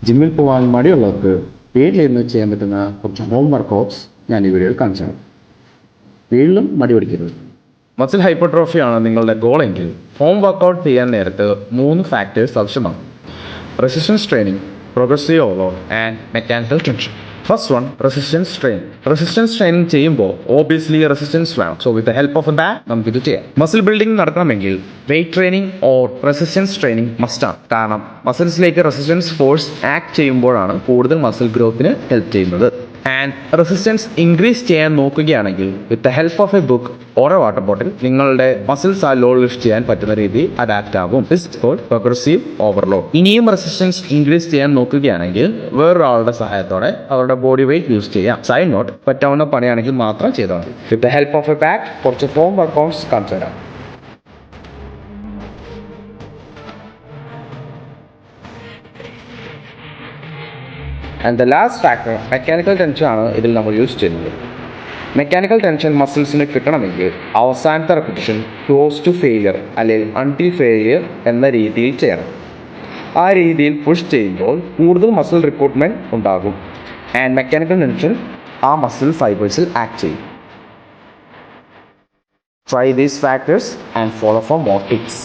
ജിമ്മിൽ പോകാൻ മടിയുള്ളവർക്ക് വീട്ടിലിരുന്ന് ചെയ്യാൻ പറ്റുന്ന കുറച്ച് ഹോം വർക്കൗട്ട്സ് ഞാൻ ഈ വീഡിയോയിൽ കാണിച്ചു തരാം. വീട്ടിലും മടി പിടിക്കരുത്. മസിൽ ഹൈപ്പർട്രോഫിയാണ് നിങ്ങളുടെ ഗോളെങ്കിൽ ഹോം വർക്കൗട്ട് ചെയ്യാൻ നേരത്ത് 3 ഫാക്ടേഴ്സ് ആവശ്യമാണ്: resistance training, progressive overload and mechanical tension. First one, resistance training. Resistance training ചെയ്യുമ്പോൾ ഓബിയസ്ലി റെസിസ്റ്റൻസ് വേണം. So with the help of a bag നമുക്കിത് ചെയ്യാം. മസിൽ ബിൽഡിംഗ് നടക്കണമെങ്കിൽ wait training or resistance training മസ്റ്റാണ്. കാരണം മസിൽസിലേക്ക് റെസിസ്റ്റൻസ് ഫോഴ്സ് ആക്ട് ചെയ്യുമ്പോഴാണ് കൂടുതൽ muscle ഗ്രോത്തിന് help ചെയ്യുന്നത്. ആൻഡ് റെസിസ്റ്റൻസ് ഇൻക്രീസ് ചെയ്യാൻ നോക്കുകയാണെങ്കിൽ വിത്ത് the help of A book or A water bottle നിങ്ങളുടെ മസിൽസ് ആ ലോഡ് ലിഫ്റ്റ് ചെയ്യാൻ പറ്റുന്ന രീതിയിൽ അഡാപ്റ്റ് ആകും. This is called progressive overload. ഇനിയും റെസിസ്റ്റൻസ് ഇൻക്രീസ് ചെയ്യാൻ നോക്കുകയാണെങ്കിൽ വേറൊരാളുടെ സഹായത്തോടെ അവരുടെ ബോഡി വെയിറ്റ് യൂസ് ചെയ്യാം. സൈഡ് നോട്ട്, പറ്റാവുന്ന പണിയാണെങ്കിൽ മാത്രം ചെയ്താൽ മതി. With the help of a bag കുറച്ച് ഹോം വർക്കൗട്ട്സ് കാണിച്ചു തരാം. And the last factor mechanical tension ആണ് ഇതിൽ നമ്മൾ യൂസ് ചെയ്യുന്നത്. മെക്കാനിക്കൽ ടെൻഷൻ മസിൽസിന് കിട്ടണമെങ്കിൽ അവസാനത്തെ റെപ്പിറ്റേഷൻ ക്ലോസ് ടു ഫെയിലിയർ അല്ലെങ്കിൽ അൺടിൽ ഫെയിലിയർ എന്ന രീതിയിൽ ചെയ്യണം. ആ രീതിയിൽ പുഷ് ചെയ്യുമ്പോൾ കൂടുതൽ മസിൽ റിക്രൂട്ട്മെൻറ്റ് ഉണ്ടാകും. ആൻഡ് മെക്കാനിക്കൽ ടെൻഷൻ ആ മസിൽ ഫൈബേഴ്സിൽ ആക്ട് ചെയ്യും. Try these factors and follow for more tips.